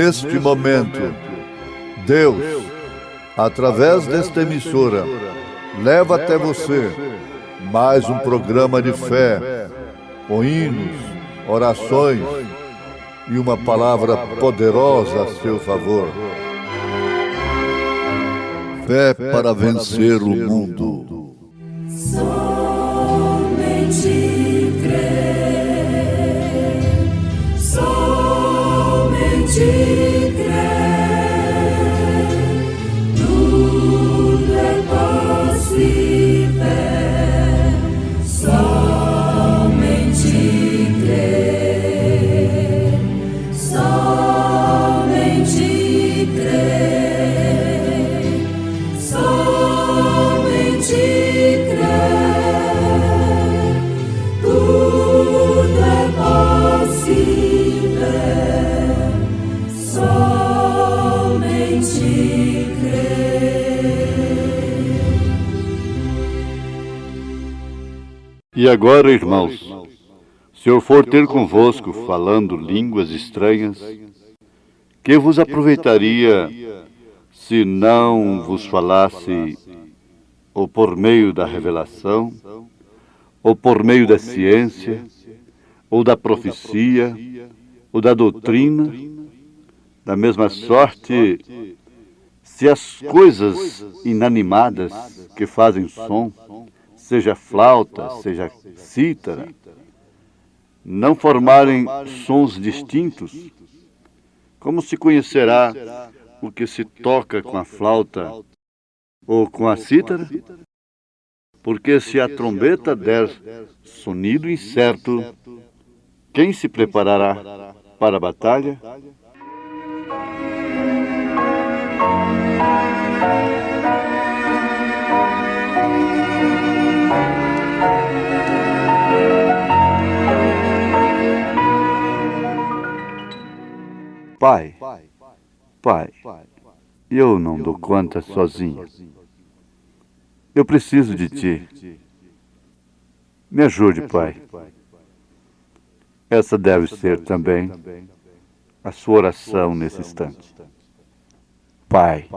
neste momento, Deus, através desta emissora, leva até você mais um programa de fé, com hinos, orações e uma palavra poderosa a seu favor. Fé para vencer o mundo. Somente crer, somente crer, tudo é possível, somente crer, somente crer, somente crer, tudo é possível, somente crer. E agora, irmãos, se eu for ter convosco falando línguas estranhas, que vos aproveitaria se não vos falasse ou por meio da revelação, ou por meio da ciência, ou da profecia, ou da doutrina? Da mesma sorte, se as coisas inanimadas que fazem som, seja flauta, seja cítara, não formarem sons distintos, como se conhecerá o que se toca com a flauta ou com a cítara? Porque se a trombeta der sonido incerto, quem se preparará para a batalha? Pai, eu não dou conta sozinho. Eu preciso de Ti. Me ajude, Pai. Essa deve ser também a sua oração nesse instante. Pai.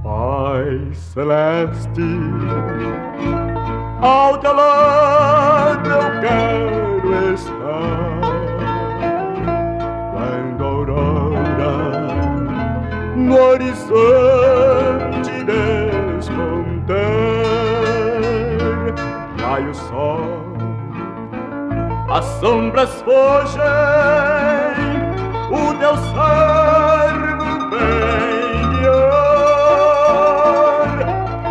Pai Celeste, ao teu lado eu quero estar, quando a aurora no horizonte despontar, cai o sol, as sombras fogem, o teu servo vem guiar.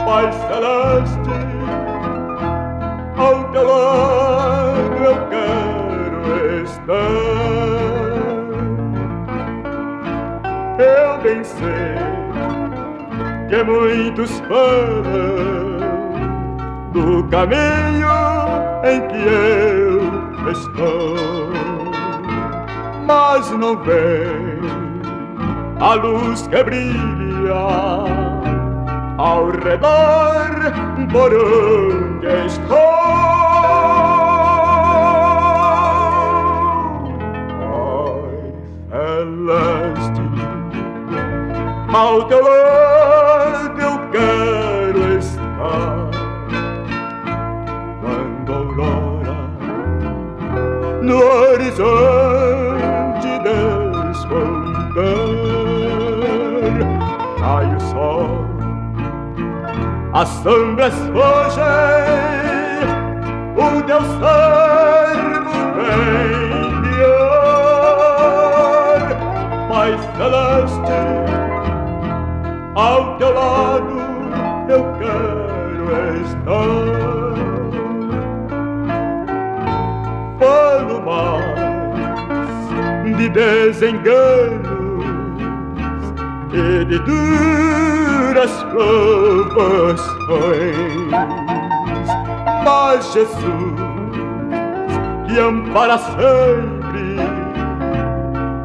Pai Celeste, ao teu lado eu quero estar. Eu bem sei que muitos falam do caminho em que eu estou, mas não vem a luz que brilha ao redor por onde estou. Pai Celeste, ao teu lado eu quero estar, quando a aurora no horizonte despontar, cai o sol, as sombras fogem, o teu servo vem guiar. Pai Celeste, ao teu lado eu quero estar. Falo mais de desenganos e de duras provações, mas Jesus, que ampara sempre,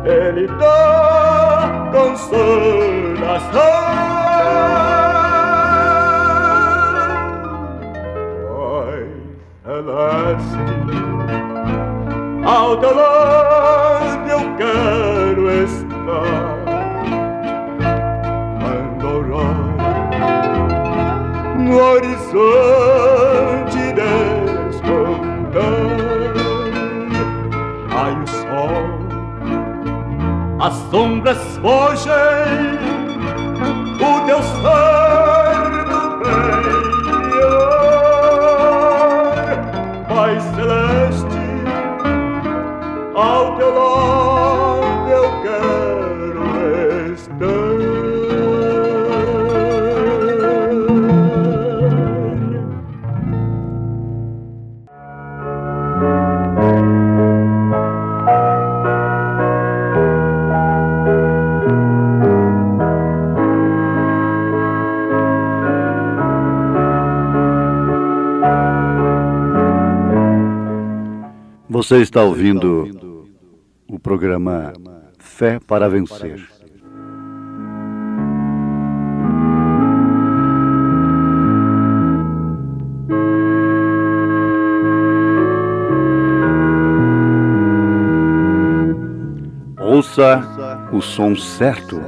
Ele dá consolação. celeste. Ao teu lado eu quero estar. Quando a aurora no horizonte despontar, ai o sol, as sombras fogem, o teu cerno brilhar. Pai celeste, ao teu lado eu quero estar. Você está ouvindo o programa Fé para Vencer. Ouça o som certo.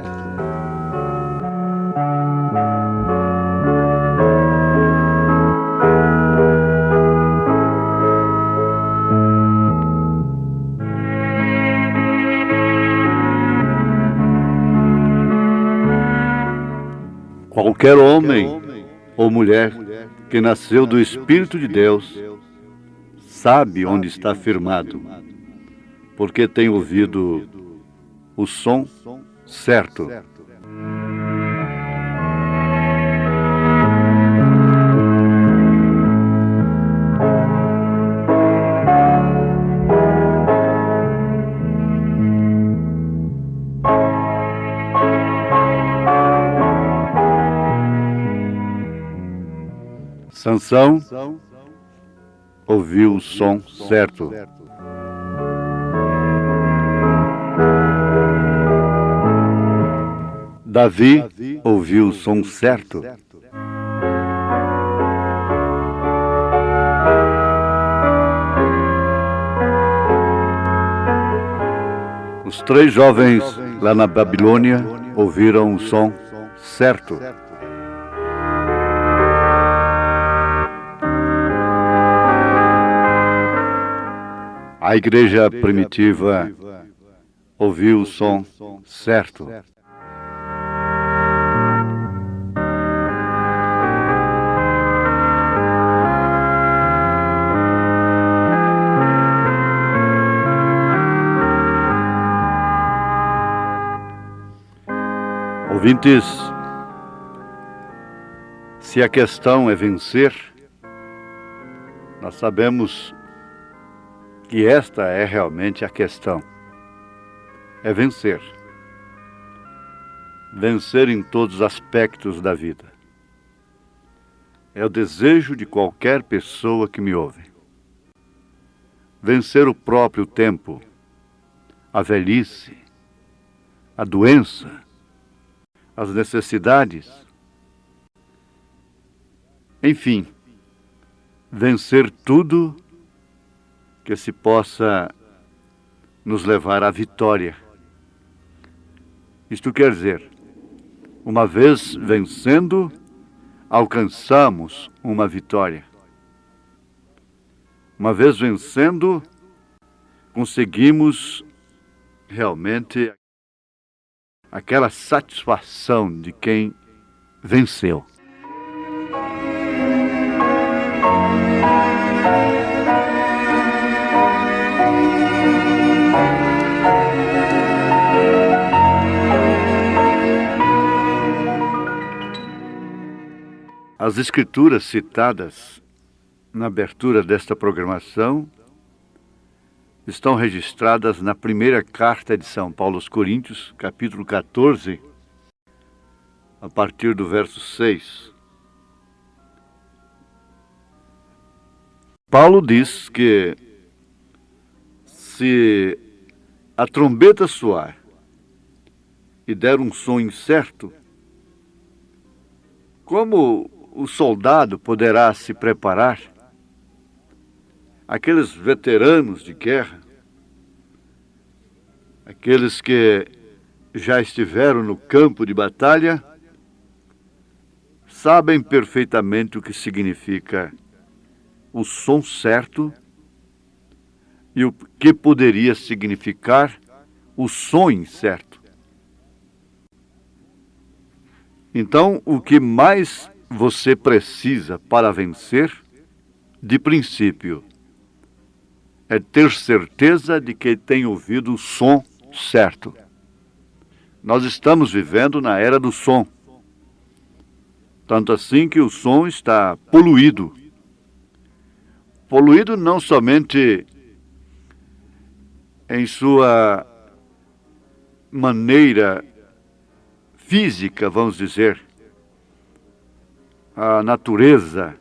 Qualquer homem ou mulher que nasceu do Espírito de Deus sabe onde está firmado, porque tem ouvido o som certo. Sansão ouviu o som certo. Davi ouviu o som certo. Os 3 jovens lá na Babilônia ouviram o som certo. A igreja primitiva ouviu o som certo. Ouvintes, se a questão é vencer, nós sabemos que esta é realmente a questão. É vencer. Vencer em todos os aspectos da vida. É o desejo de qualquer pessoa que me ouve. Vencer o próprio tempo, a velhice, a doença, as necessidades. Enfim, vencer tudo que se possa nos levar à vitória. Isto quer dizer, uma vez vencendo, alcançamos uma vitória. Uma vez vencendo, conseguimos realmente aquela satisfação de quem venceu. As escrituras citadas na abertura desta programação estão registradas na primeira carta de São Paulo aos Coríntios, capítulo 14, a partir do verso 6. Paulo diz que se a trombeta soar e der um som incerto, como o soldado poderá se preparar? aqueles veteranos de guerra, aqueles que já estiveram no campo de batalha, sabem perfeitamente o que significa o som certo e o que poderia significar o som incerto. Então, o que mais você precisa para vencer, de princípio, é ter certeza de que tem ouvido o som certo. Nós estamos vivendo na era do som. Tanto assim que o som está poluído. Poluído não somente em sua maneira física, vamos dizer, a natureza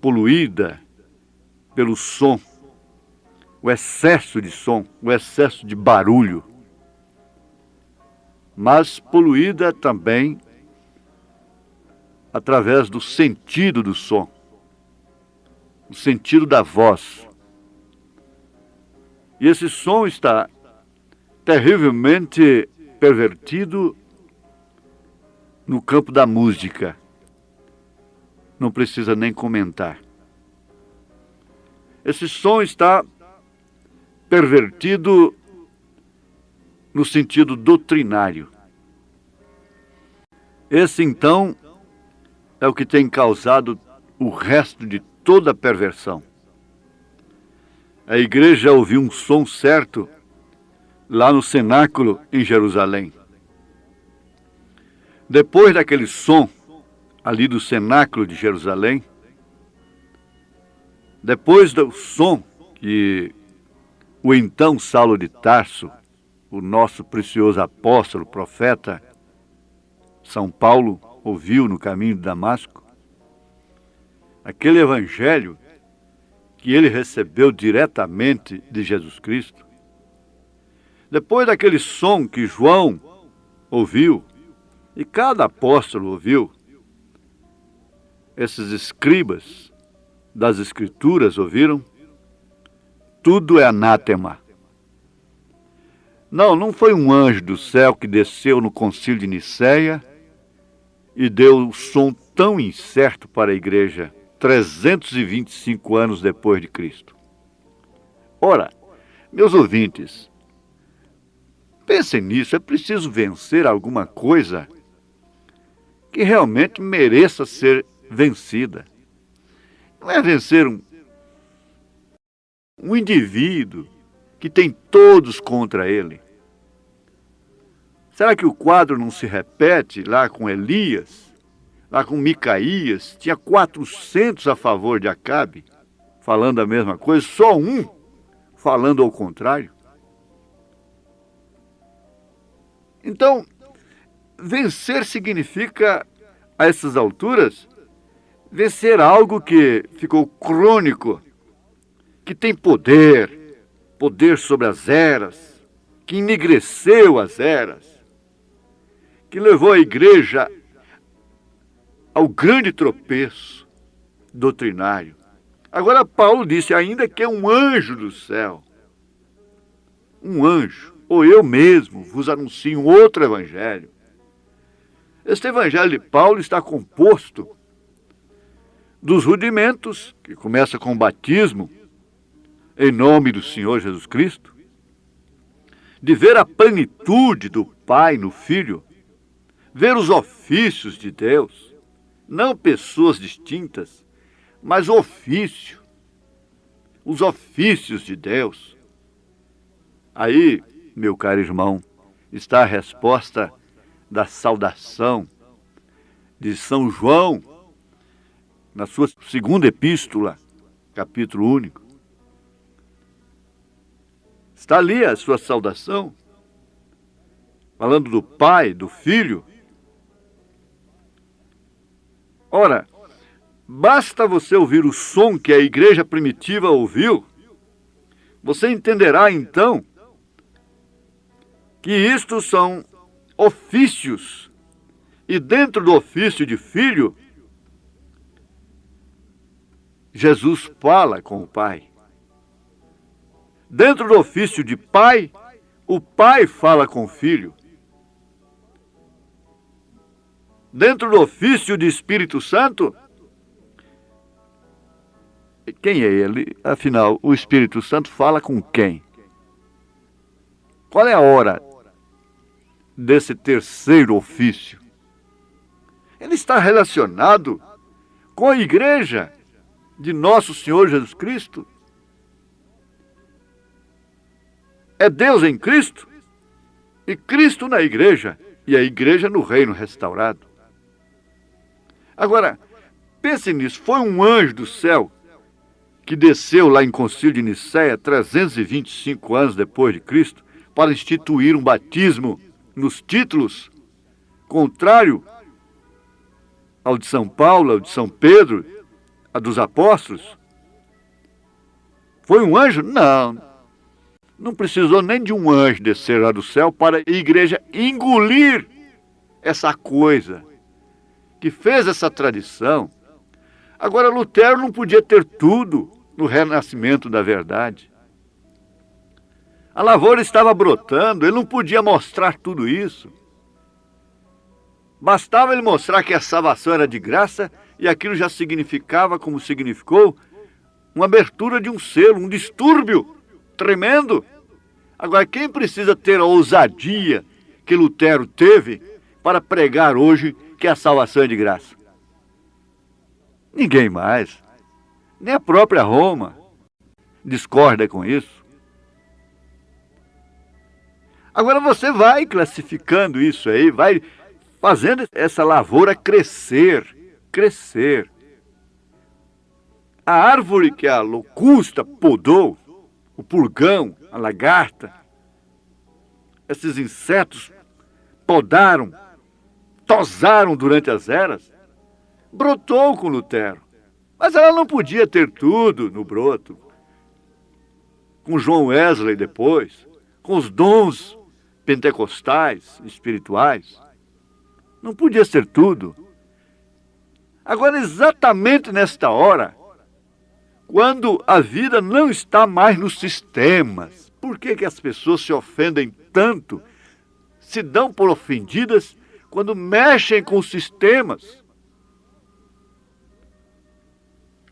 poluída pelo som, o excesso de som, o excesso de barulho, mas poluída também através do sentido do som, o sentido da voz. E esse som está terrivelmente pervertido no campo da música. Não precisa nem comentar. Esse som está pervertido no sentido doutrinário. Esse, então, é o que tem causado o resto de toda a perversão. A igreja ouviu um som certo lá no cenáculo em Jerusalém. Depois daquele som ali do cenáculo de Jerusalém, depois do som que o então Saulo de Tarso, o nosso precioso apóstolo, profeta, São Paulo, ouviu no caminho de Damasco, aquele evangelho que ele recebeu diretamente de Jesus Cristo, depois daquele som que João ouviu, e cada apóstolo ouviu, esses escribas das Escrituras ouviram, tudo é anátema. Não foi um anjo do céu que desceu no concílio de Nicéia e deu um som tão incerto para a igreja 325 anos depois de Cristo. Ora, meus ouvintes, pensem nisso, é preciso vencer alguma coisa que realmente mereça ser vencida. Não é vencer um indivíduo que tem todos contra ele. Será que o quadro não se repete lá com Elias, lá com Micaías? Tinha 400 a favor de Acabe, falando a mesma coisa, só um falando ao contrário. Então, vencer significa, a essas alturas, vencer algo que ficou crônico, que tem poder sobre as eras, que enegreceu as eras, que levou a igreja ao grande tropeço doutrinário. Agora Paulo disse ainda que é um anjo do céu, um anjo, ou eu mesmo vos anuncio um outro evangelho. Este evangelho de Paulo está composto dos rudimentos, que começa com o batismo, em nome do Senhor Jesus Cristo, de ver a plenitude do Pai no Filho, ver os ofícios de Deus, não pessoas distintas, mas o ofício, os ofícios de Deus. Aí, meu caro irmão, está a resposta da saudação de São João, na sua segunda epístola, capítulo único. Está ali a sua saudação, falando do Pai, do Filho. Ora, basta você ouvir o som que a igreja primitiva ouviu, você entenderá então que isto são ofícios, e dentro do ofício de filho, Jesus fala com o Pai. Dentro do ofício de pai, o pai fala com o filho. Dentro do ofício de Espírito Santo, quem é ele? Afinal, o Espírito Santo fala com quem? Qual é a hora desse terceiro ofício? Ele está relacionado com a igreja de nosso Senhor Jesus Cristo. É Deus em Cristo e Cristo na igreja e a igreja no reino restaurado. Agora, pense nisso, foi um anjo do céu que desceu lá em Concílio de Nicéia, 325 anos depois de Cristo, para instituir um batismo nos títulos, contrário ao de São Paulo, ao de São Pedro, a dos apóstolos. Foi um anjo? Não. Não precisou nem de um anjo descer lá do céu para a igreja engolir essa coisa que fez essa tradição. Agora, Lutero não podia ter tudo no renascimento da verdade. A lavoura estava brotando, ele não podia mostrar tudo isso. Bastava ele mostrar que a salvação era de graça e aquilo já significava, como significou, uma abertura de um selo, um distúrbio tremendo. Agora, quem precisa ter a ousadia que Lutero teve para pregar hoje que a salvação é de graça? Ninguém mais. Nem a própria Roma discorda com isso. Agora você vai classificando isso aí, vai fazendo essa lavoura crescer, crescer. A árvore que a locusta podou, o purgão, a lagarta, esses insetos podaram, tosaram durante as eras, brotou com Lutero. Mas ela não podia ter tudo no broto. Com João Wesley depois, com os dons pentecostais, espirituais. Não podia ser tudo. Agora, exatamente nesta hora, quando a vida não está mais nos sistemas, por que as pessoas se ofendem tanto, se dão por ofendidas quando mexem com os sistemas?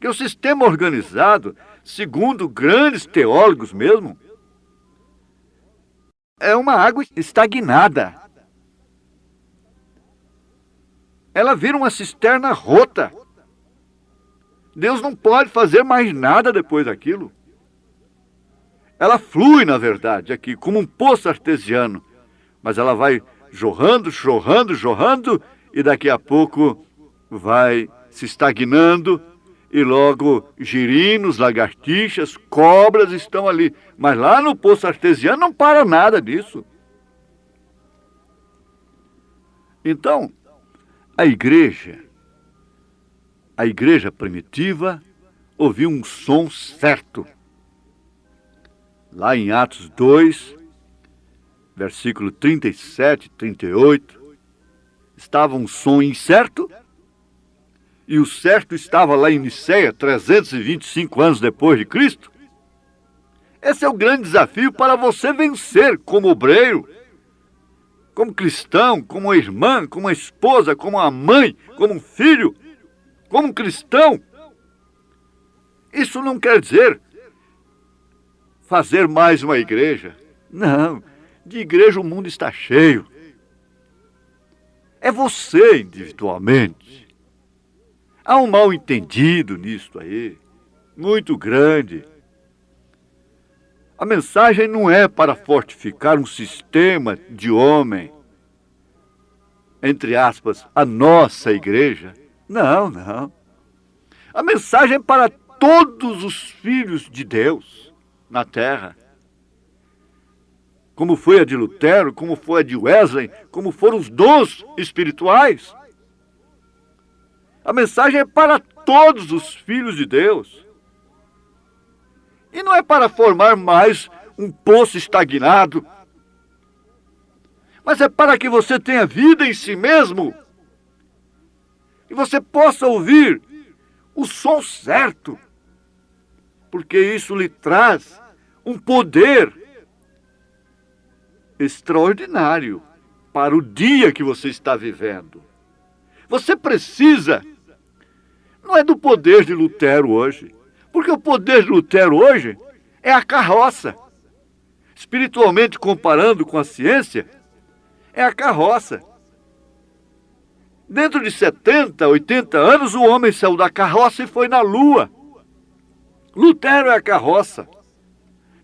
Porque o sistema organizado, segundo grandes teólogos mesmo, é uma água estagnada. Ela vira uma cisterna rota. Deus não pode fazer mais nada depois daquilo. Ela flui, na verdade, aqui, como um poço artesiano. Mas ela vai jorrando, jorrando, jorrando, e daqui a pouco vai se estagnando, e logo girinos, lagartixas, cobras estão ali. Mas lá no poço artesiano não para nada disso. Então, a igreja primitiva ouviu um som certo. Lá em Atos 2, versículo 37, 38, estava um som incerto, e o certo estava lá em Nicéia, 325 anos depois de Cristo. Esse é o grande desafio para você vencer como obreiro, como cristão, como uma irmã, como uma esposa, como uma mãe, como um filho, como um cristão. Isso não quer dizer fazer mais uma igreja. Não, de igreja o mundo está cheio. É você individualmente. Há um mal entendido nisso aí, muito grande. A mensagem não é para fortificar um sistema de homem, entre aspas, a nossa igreja. Não, não. A mensagem é para todos os filhos de Deus na terra. Como foi a de Lutero, como foi a de Wesley, como foram os dons espirituais. A mensagem é para todos os filhos de Deus. E não é para formar mais um poço estagnado, mas é para que você tenha vida em si mesmo e você possa ouvir o som certo, porque isso lhe traz um poder extraordinário para o dia que você está vivendo. Você precisa, não é do poder de Lutero hoje, porque o poder de Lutero hoje é a carroça. Espiritualmente comparando com a ciência, é a carroça. Dentro de 70, 80 anos, o homem saiu da carroça e foi na lua. Lutero é a carroça.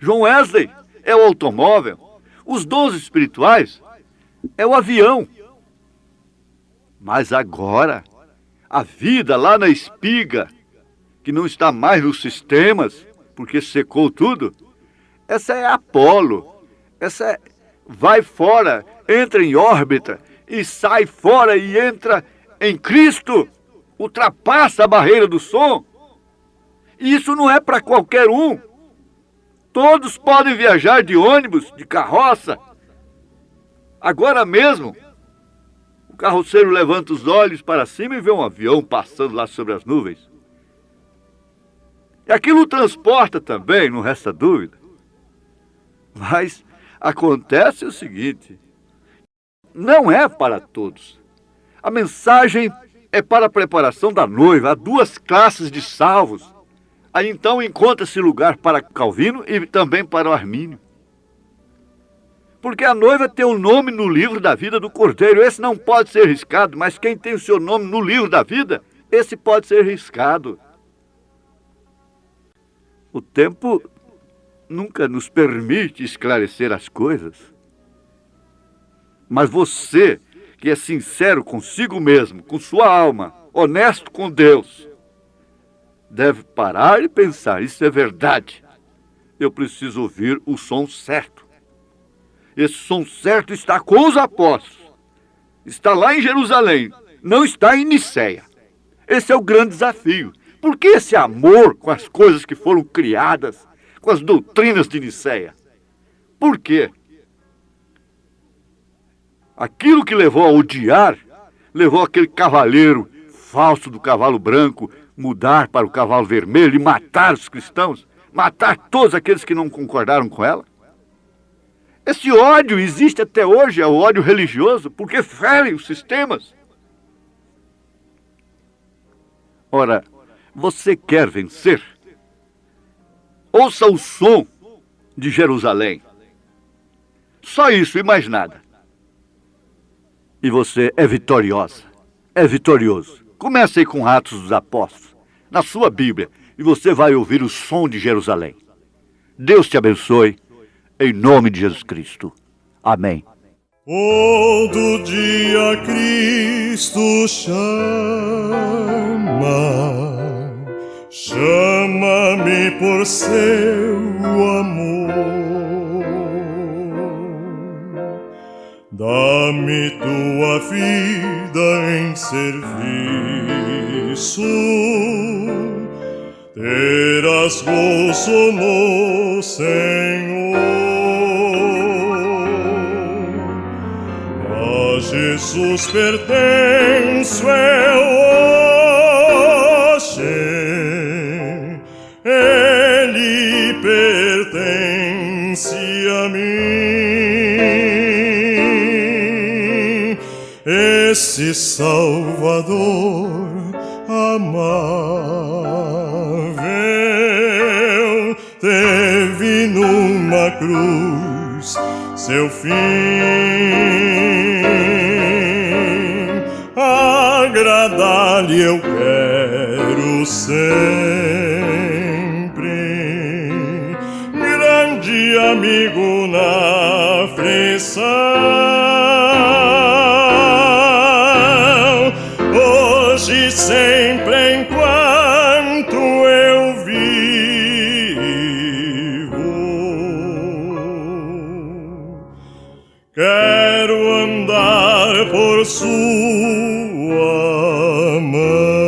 John Wesley é o automóvel. Os dons espirituais é o avião. Mas agora, a vida lá na espiga, que não está mais nos sistemas, porque secou tudo, essa é Apolo. Essa vai fora, entra em órbita e sai fora e entra em Cristo. Ultrapassa a barreira do som. E isso não é para qualquer um. Todos podem viajar de ônibus, de carroça. Agora mesmo, o carroceiro levanta os olhos para cima e vê um avião passando lá sobre as nuvens. E aquilo o transporta também, não resta dúvida. Mas acontece o seguinte: não é para todos. A mensagem é para a preparação da noiva. Há duas classes de salvos. Aí então encontra-se lugar para Calvino e também para o Armínio. Porque a noiva tem o nome no livro da vida do Cordeiro. Esse não pode ser riscado, mas quem tem o seu nome no livro da vida, esse pode ser riscado. O tempo nunca nos permite esclarecer as coisas. Mas você, que é sincero consigo mesmo, com sua alma, honesto com Deus, deve parar e pensar: isso é verdade. Eu preciso ouvir o som certo. Esse som certo está com os apóstolos. Está lá em Jerusalém. Não está em Niceia. Esse é o grande desafio. Por que esse amor com as coisas que foram criadas, com as doutrinas de Niceia? Por quê? Aquilo que levou a odiar, levou aquele cavaleiro falso do cavalo branco mudar para o cavalo vermelho e matar os cristãos, matar todos aqueles que não concordaram com ela. Esse ódio existe até hoje, é o ódio religioso, porque fere os sistemas. Ora, você quer vencer? Ouça o som de Jerusalém. Só isso e mais nada. E você é vitoriosa, é vitorioso. Comece aí com Atos dos Apóstolos, na sua Bíblia, e você vai ouvir o som de Jerusalém. Deus te abençoe, em nome de Jesus Cristo. Amém. Todo dia Cristo chama-me por seu amor. Dá-me tua vida em serviço, terás gozo no Senhor. A Jesus pertenço eu hoje, Ele pertence a mim. Esse Salvador amável teve numa cruz seu fim. Agradar-lhe eu quero sempre, grande amigo na aflição. Hoje e sempre, enquanto eu vivo, quero andar por sua mão.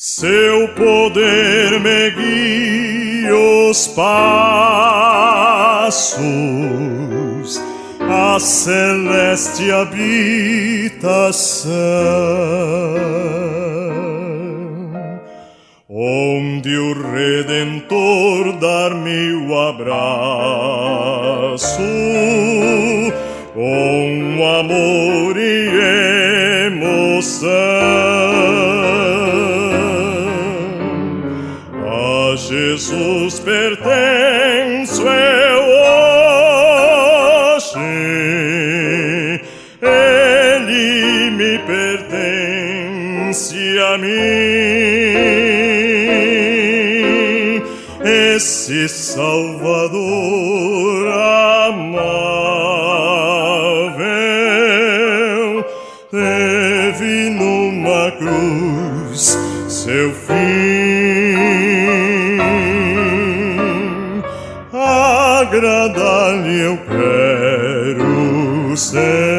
seu poder me guia os passos à celeste habitação, onde o Redentor dar-me o abraço com amor e emoção. A Jesus pertenço eu hoje, Ele me pertence a mim, esse Salvador amável teve numa cruz seu fim. Agradar-lhe eu quero sempre,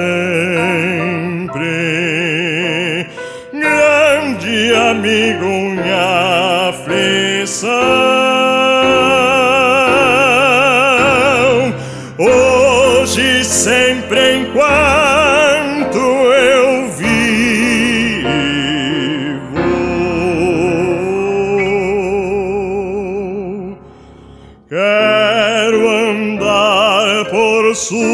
grande amigo em aflição. Hoje, sempre, enquanto eu vivo, quero andar por sua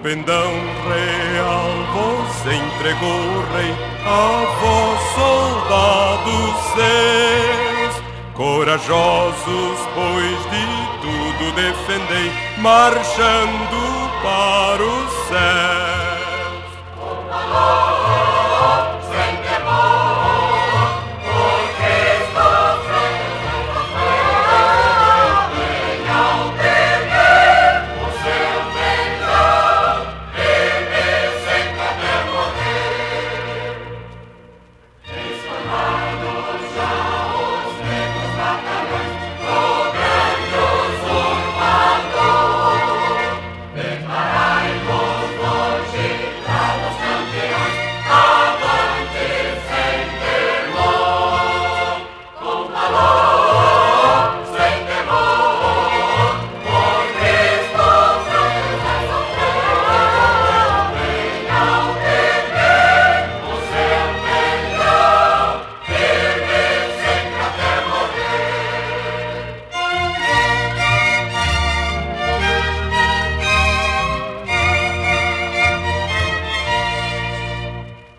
pendão real vos entregou o rei, a vós soldados seus, corajosos pois de tudo defendei, marchando para os céus. Com valor, sem temor, por Cristo venham perder o seu pendão.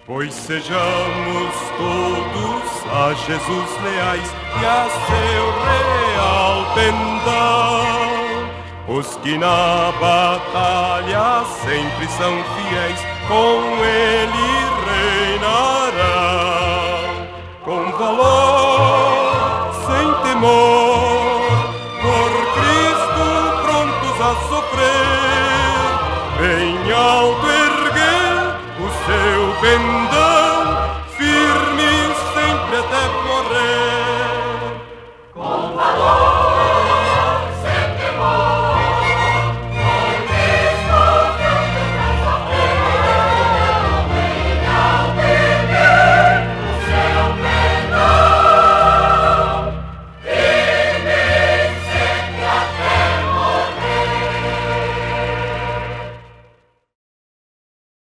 Pois sejamos todos a Jesus leais e a seu real pendão, os que na batalha sempre são fiéis, com ele reinarão. Com valor, sem temor, por Cristo prontos a sofrer, bem alto erguer o seu pendão, firme sempre até morrer. Com valor.